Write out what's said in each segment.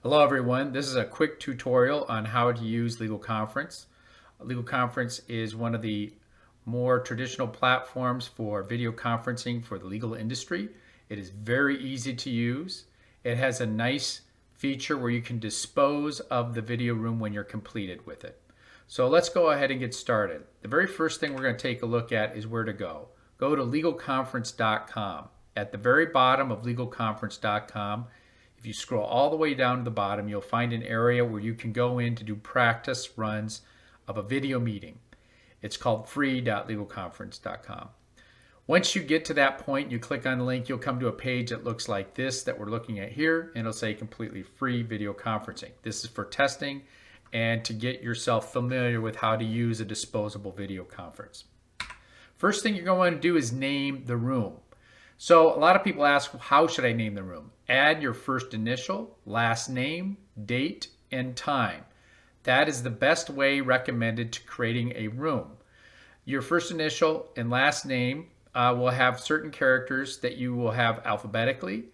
Hello everyone, this is a quick tutorial on how to use Legalconference. Legalconference is one of the more traditional platforms for video conferencing for the legal industry. It is very easy to use. It has a nice feature where you can dispose of the video room when you're completed with it. So let's go ahead and get started. The very first thing we're going to take a look at is where to go. Go to legalconference.com. At the very bottom of legalconference.com, if you scroll all the way down to the bottom, you'll find an area where you can go in to do practice runs of a video meeting. It's called free.legalconference.com. Once you get to that point, you click on the link, you'll come to a page that looks like this that we're looking at here, and it'll say completely free video conferencing. This is for testing and to get yourself familiar with how to use a disposable video conference. First thing you're going to do is name the room. So a lot of people ask, how should I name the room? Add your first initial, last name, date, and time. That is the best way recommended to creating a room. Your first initial and last name will have certain characters that you will have alphabetically.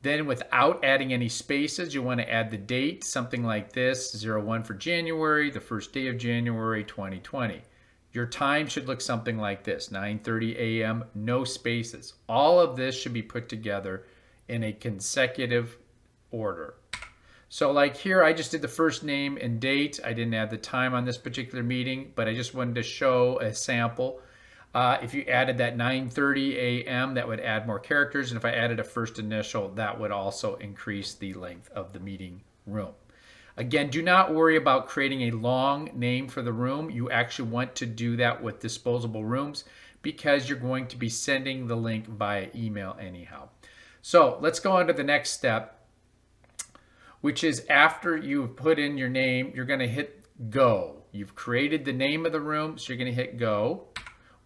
Then without adding any spaces, you want to add the date, something like this, 01 for January, the first day of January 2020. Your time should look something like this, 9:30 a.m., no spaces. All of this should be put together in a consecutive order. So like here, I just did the first name and date. I didn't add the time on this particular meeting, but I just wanted to show a sample. If you added that 9:30 a.m., that would add more characters. And if I added a first initial, that would also increase the length of the meeting room. Again, do not worry about creating a long name for the room. You actually want to do that with disposable rooms because you're going to be sending the link via email anyhow. So let's go on to the next step, which is after you've put in your name, you're going to hit go. You've created the name of the room, so you're going to hit go.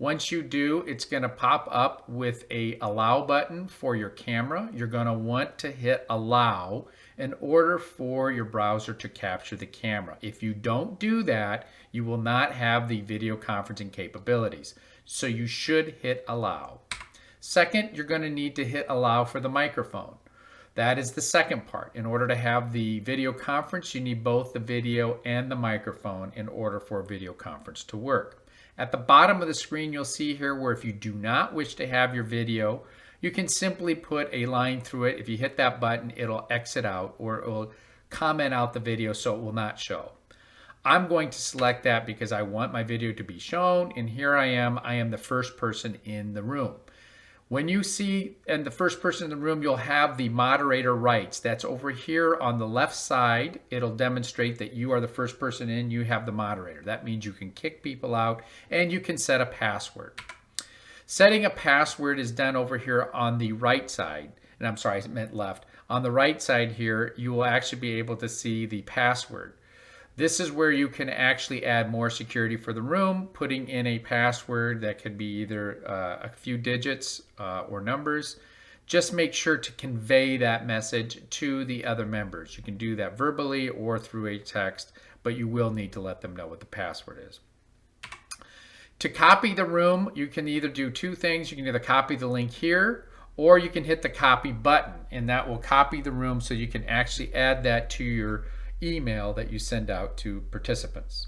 Once you do, it's going to pop up with a allow button for your camera. You're going to want to hit allow in order for your browser to capture the camera. If you don't do that, you will not have the video conferencing capabilities. So you should hit allow. Second, you're going to need to hit allow for the microphone. That is the second part. In order to have the video conference, you need both the video and the microphone in order for a video conference to work. At the bottom of the screen, you'll see here where if you do not wish to have your video, you can simply put a line through it. If you hit that button, it'll exit out or it will comment out the video so it will not show. I'm going to select that because I want my video to be shown, and here I am the first person in the room. When you see and the first person in the room, you'll have the moderator rights. That's over here on the left side. It'll demonstrate that you are the first person in, you have the moderator. That means you can kick people out and you can set a password. Setting a password is done over here on the right side. And I'm sorry, I meant left. On the right side here, you will actually be able to see the password. This is where you can actually add more security for the room, putting in a password that could be either a few digits or numbers. Just make sure to convey that message to the other members. You can do that verbally or through a text, but you will need to let them know what the password is. To copy the room, you can either do two things. You can either copy the link here, or you can hit the copy button, and that will copy the room so you can actually add that to your email that you send out to participants.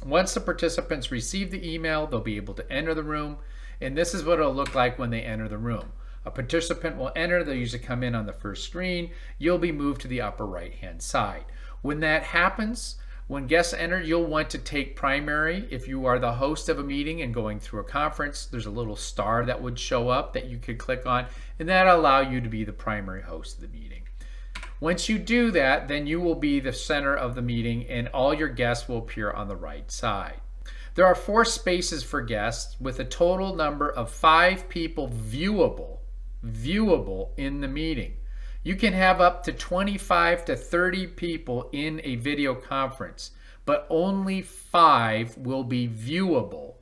Once the participants receive the email, they'll be able to enter the room, and this is what it'll look like when they enter the room. A participant will enter, they'll usually come in on the first screen, you'll be moved to the upper right hand side. When that happens, when guests enter, you'll want to take primary. If you are the host of a meeting and going through a conference, there's a little star that would show up that you could click on, and that'll allow you to be the primary host of the meeting. Once you do that, then you will be the center of the meeting and all your guests will appear on the right side. There are 4 spaces for guests with a total number of 5 people viewable in the meeting. You can have up to 25 to 30 people in a video conference, but only 5 will be viewable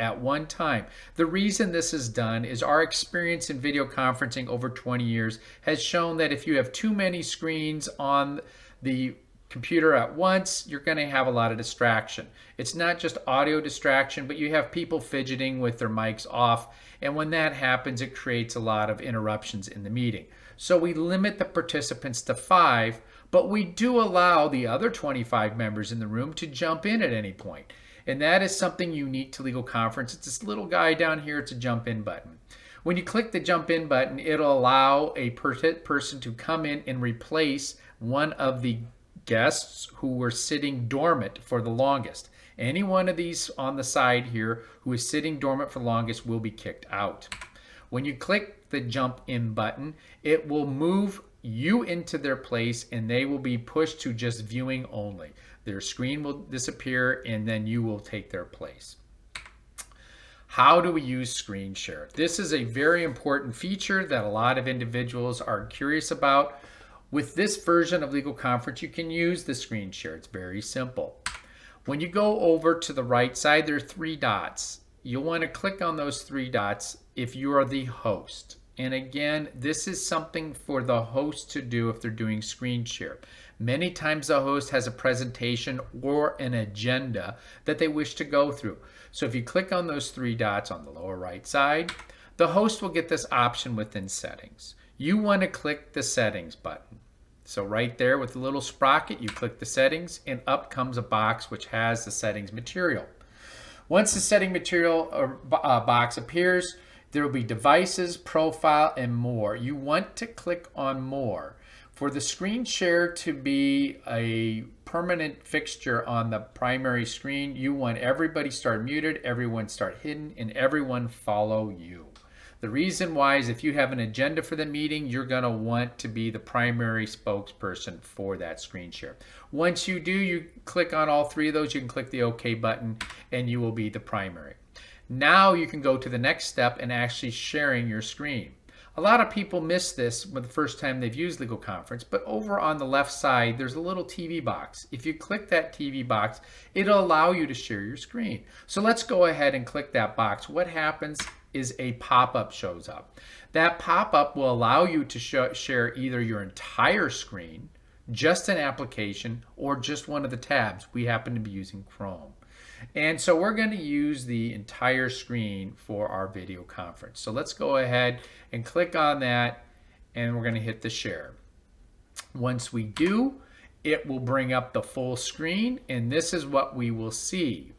at one time. The reason this is done is our experience in video conferencing over 20 years has shown that if you have too many screens on the computer at once, you're going to have a lot of distraction. It's not just audio distraction, but you have people fidgeting with their mics off, and when that happens, it creates a lot of interruptions in the meeting. So we limit the participants to 5, but we do allow the other 25 members in the room to jump in at any point. And that is something unique to Legal Conference. It's this little guy down here. It's a jump in button. When you click the jump in button, it'll allow a person to come in and replace one of the guests who were sitting dormant for the longest. Any one of these on the side here who is sitting dormant for the longest will be kicked out. When you click the jump in button, it will move you into their place and they will be pushed to just viewing only. Their screen will disappear and then you will take their place. How do we use screen share? This is a very important feature that a lot of individuals are curious about. With this version of Legal Conference, you can use the screen share. It's very simple. When you go over to the right side, there are 3 dots. You'll want to click on those 3 dots if you are the host. And again, this is something for the host to do if they're doing screen share. Many times the host has a presentation or an agenda that they wish to go through. So if you click on those 3 dots on the lower right side, the host will get this option within settings. You want to click the settings button. So right there with the little sprocket, you click the settings and up comes a box which has the settings material. Once the setting material box appears, there will be devices, profile, and more. You want to click on more. For the screen share to be a permanent fixture on the primary screen, you want everybody start muted, everyone start hidden, and everyone follow you. The reason why is if you have an agenda for the meeting, you're going to want to be the primary spokesperson for that screen share. Once you do, you click on all 3 of those, you can click the OK button, and you will be the primary. Now you can go to the next step and actually sharing your screen. A lot of people miss this the first time they've used Legal Conference, but over on the left side, there's a little TV box. If you click that TV box, it'll allow you to share your screen. So let's go ahead and click that box. What happens is a pop-up shows up. That pop-up will allow you to share either your entire screen, just an application, or just one of the tabs. We happen to be using Chrome. And so we're going to use the entire screen for our video conference. So let's go ahead and click on that and we're going to hit the share. Once we do, it will bring up the full screen and this is what we will see.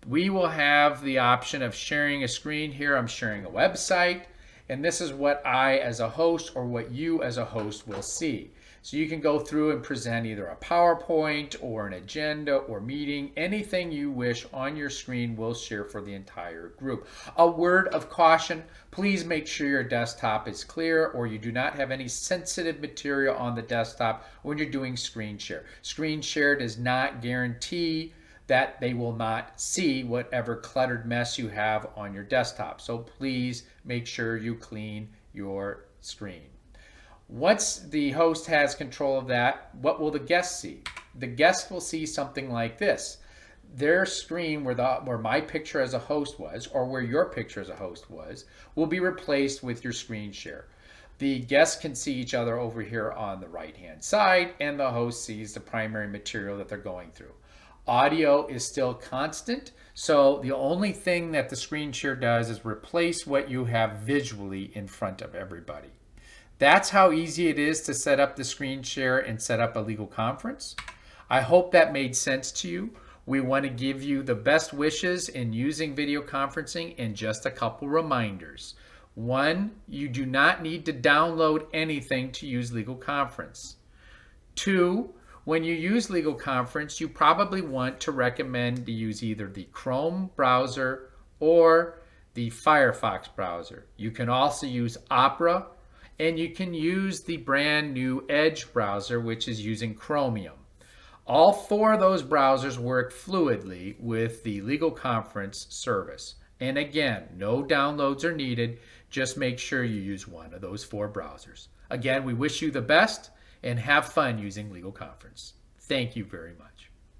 We will have the option of sharing a screen here. I'm sharing a website and this is what I as a host or what you as a host will see. So you can go through and present either a PowerPoint or an agenda or meeting. Anything you wish on your screen will share for the entire group. A word of caution, please make sure your desktop is clear or you do not have any sensitive material on the desktop when you're doing screen share. Screen share does not guarantee that they will not see whatever cluttered mess you have on your desktop. So please make sure you clean your screen. Once the host has control of that, what will the guest see? The guest will see something like this. Their screen where my picture as a host was, or where your picture as a host was, will be replaced with your screen share. The guests can see each other over here on the right-hand side, and the host sees the primary material that they're going through. Audio is still constant, so the only thing that the screen share does is replace what you have visually in front of everybody. That's how easy it is to set up the screen share and set up a legal conference. I hope that made sense to you. We want to give you the best wishes in using video conferencing and just a couple reminders. 1, you do not need to download anything to use Legal Conference. 2, when you use Legal Conference, you probably want to recommend to use either the Chrome browser or the Firefox browser. You can also use Opera, and you can use the brand new Edge browser, which is using Chromium. All 4 of those browsers work fluidly with the Legal Conference service. And again, no downloads are needed. Just make sure you use one of those 4 browsers. Again, we wish you the best and have fun using Legal Conference. Thank you very much.